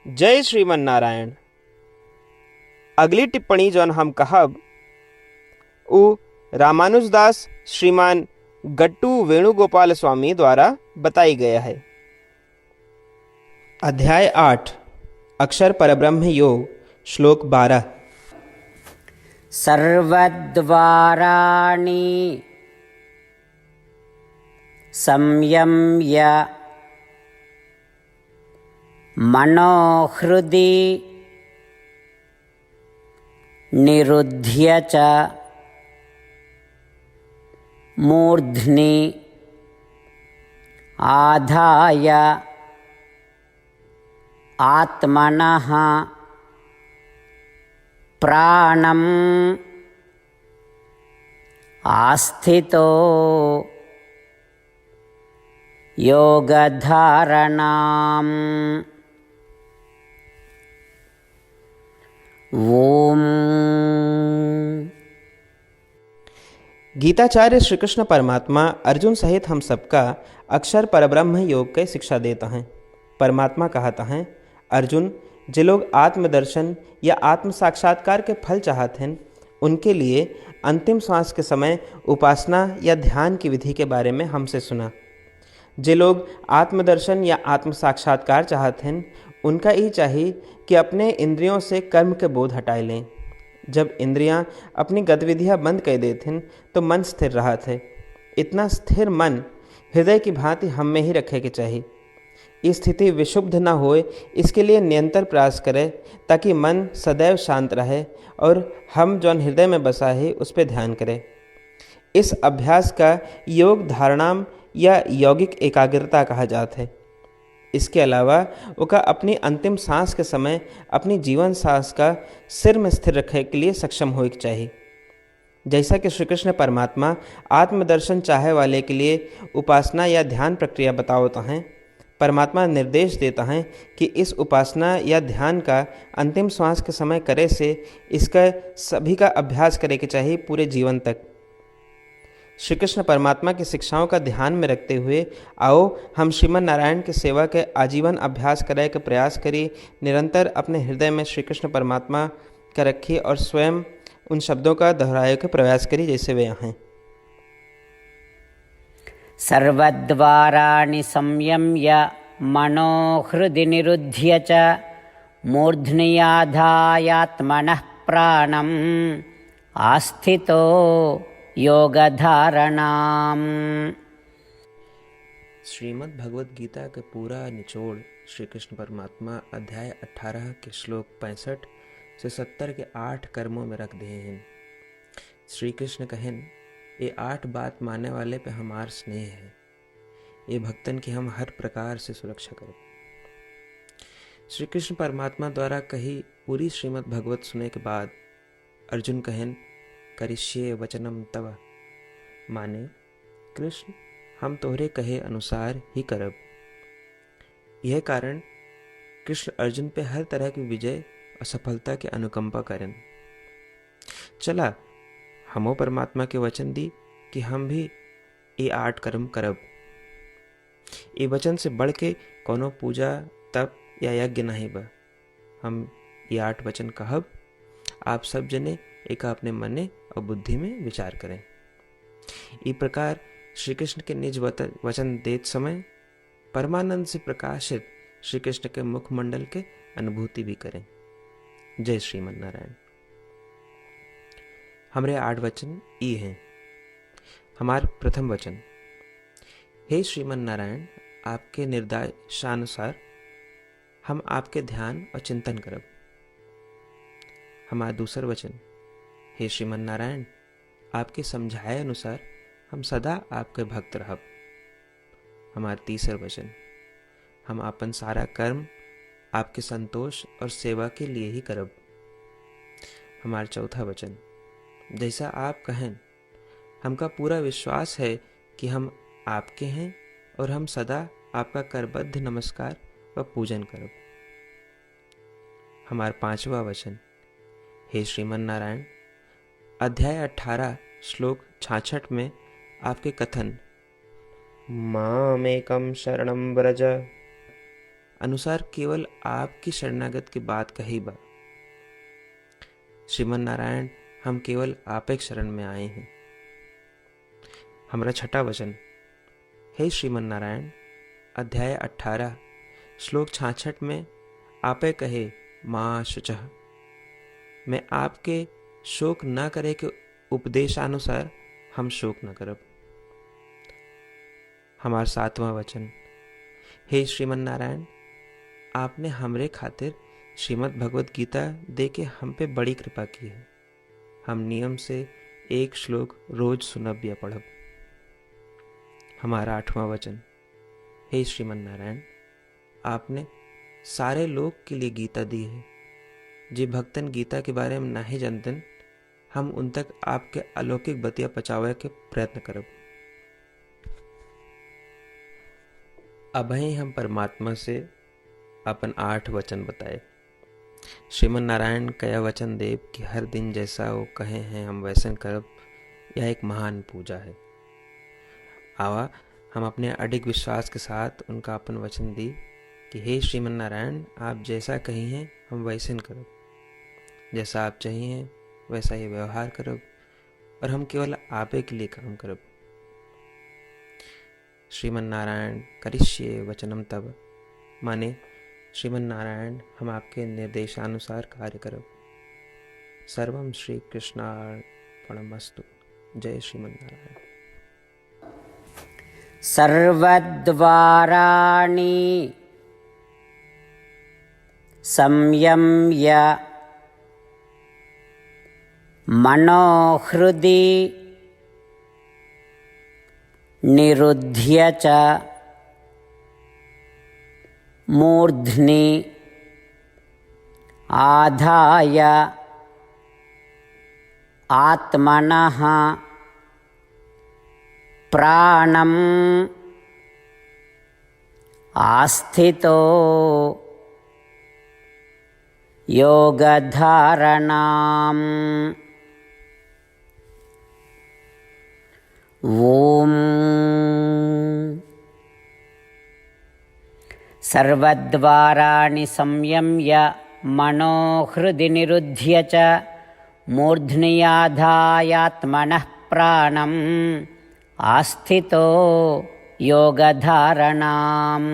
जय श्रीमन नारायण। अगली टिप्पणी जौन हम कहब उ रामानुजदास श्रीमान गट्टू वेणुगोपाल स्वामी द्वारा बताई गया है। अध्याय 8 अक्षर परब्रह्म योग श्लोक 12। सर्वद्वाराणि संयम्य मनोहृदि निरुध्य च मूर्ध्नि आधाय आत्मनः प्राणम् आस्थितो योगधारणाम्। ओम। गीताचार्य श्री कृष्ण परमात्मा अर्जुन सहित हम सबका अक्षर परब्रह्म योग के शिक्षा देता है। परमात्मा कहता है, अर्जुन, जे लोग आत्मदर्शन या आत्म साक्षात्कार के फल चाहते हैं, उनके लिए अंतिम श्वास के समय उपासना या ध्यान की विधि के बारे में हमसे सुना। जे लोग आत्मदर्शन या आत्म साक्षात्कार चाहते हैं, उनका ये चाहिए कि अपने इंद्रियों से कर्म के बोध हटाए लें। जब इंद्रियां अपनी गतिविधियां बंद कर देते हैं तो मन स्थिर रहा थे। इतना स्थिर मन हृदय की भांति हम में ही रखे के चाहिए। ये स्थिति विशुद्ध न होए, इसके लिए निरंतर प्रयास करें ताकि मन सदैव शांत रहे और हम जौन हृदय में बसा है उस पर ध्यान करें। इस अभ्यास का योग धारणाम या यौगिक एकाग्रता कहा जाता है। इसके अलावा उका अपनी अंतिम सांस के समय अपनी जीवन सांस का सिर में स्थिर रखने के लिए सक्षम होना चाहिए। जैसा कि श्री कृष्ण परमात्मा आत्मदर्शन चाहे वाले के लिए उपासना या ध्यान प्रक्रिया बताता हैं, परमात्मा निर्देश देता है कि इस उपासना या ध्यान का अंतिम श्वास के समय करे से इसका सभी का अभ्यास करे के चाहिए पूरे जीवन तक। श्री कृष्ण परमात्मा की शिक्षाओं का ध्यान में रखते हुए आओ हम श्रीमन नारायण की सेवा के आजीवन अभ्यास करे के प्रयास करिए। निरंतर अपने हृदय में श्री कृष्ण परमात्मा का रखिए और स्वयं उन शब्दों का दोहराए के प्रयास करिए जैसे वे यहाँ हैं। सर्वद्वाराणि संयम्य मनोहृदि निरुध्य च मूर्ध्नि आधायात्मनः प्राणम् आस्थितो योगधारणाम्। श्रीमद् भगवद गीता का पूरा निचोड़ श्री कृष्ण परमात्मा अध्याय 18 के श्लोक 65 से 70 के 8 कर्मों में रख दिए हैं। श्री कृष्ण कहें, ये 8 बात मानने वाले पे हमार स्नेह है, ये भक्तन की हम हर प्रकार से सुरक्षा करें। श्री कृष्ण परमात्मा द्वारा कही पूरी श्रीमद् भगवत सुने के बाद अर्जुन कहें, करिष्ये वचनम तव, माने कृष्ण हम तोहरे कहे अनुसार ही करब। यह कारण कृष्ण अर्जुन पे हर तरह की विजय और सफलता की अनुकंपा करें। चला हमो परमात्मा के वचन दी कि हम भी ये 8 कर्म करब। ये वचन से बढ़ के कोनो पूजा तप या यज्ञ नहीं बा। हम ये 8 वचन कहब, आप सब जने एक अपने मने और बुद्धि में विचार करें। इस प्रकार श्री कृष्ण के निज वचन देत समय परमानंद से प्रकाशित श्री कृष्ण के मुखमंडल के अनुभूति भी करें। जय श्रीमन नारायण। हमारे 8 वचन ये हैं। हमार प्रथम वचन, हे श्रीमन नारायण, आपके निर्देशानुसार हम आपके ध्यान और चिंतन करब। हमारा दूसर वचन, हे श्रीमन नारायण, आपके समझाए अनुसार हम सदा आपके भक्त रहब। हमारा तीसर वचन, हम अपन सारा कर्म आपके संतोष और सेवा के लिए ही करब। हमारा चौथा वचन, जैसा आप कहें, हमका पूरा विश्वास है कि हम आपके हैं और हम सदा आपका करबद्ध नमस्कार व पूजन करब। हमारा पांचवा वचन, हे श्रीमन नारायण, अध्याय 18 श्लोक 66 में आपके कथन मामेकं शरणं व्रज, अनुसार केवल आपकी शरणागत की बात कही बा। श्रीमन नारायण, हम केवल आपे शरण में आए हैं। हमारा छठा वचन। हे श्रीमन नारायण, अध्याय 18 श्लोक 66 में आपे कहे माँ शुचः, मैं आपके शोक न करे के उपदेशानुसार हम शोक न करब। हमारा सातवां वचन। हे श्रीमन नारायण, आपने हमरे खातिर श्रीमद् भगवत गीता दे के हम पे बड़ी कृपा की है। हम नियम से एक श्लोक रोज सुनब या पढ़ब। हमारा आठवां वचन। हे श्रीमन नारायण, आपने सारे लोग के लिए गीता दी है। जे भक्तन गीता के बारे में नहीं जानतन, हम उन तक आपके अलौकिक बतिया पहुंचावे के प्रयत्न करब। अभी हम परमात्मा से अपन 8 वचन बताए। श्रीमन नारायण कया वचन देव कि हर दिन जैसा वो कहे हैं हम वैसन करब, यह एक महान पूजा है। आवा हम अपने अडिग विश्वास के साथ उनका अपन वचन दी कि हे श्रीमन नारायण, आप जैसा कही हैं हम वैसन करब, जैसा आप चाहिए वैसा ही व्यवहार करब, और हम केवल आपे के लिए काम करब। श्रीमन नारायण करिष्ये वचनम तब, माने श्रीमन नारायण हम आपके निर्देशानुसार कार्य करब। सर्वम श्री कृष्णार्पणमस्तु। जय श्रीमन नारायण। सर्वद्वाराणि संयम्य मनोहृदि निरुध्य च मूर्ध्नि आधाय आत्मनः प्राणम् आस्थितो योगधारणाम्। ॐ सर्वद्वाराणि संयम्य मनोहृदि निरुध्य च मूर्ध्न्याधायात्मनः प्राणम् आस्थितो योगधारणाम्।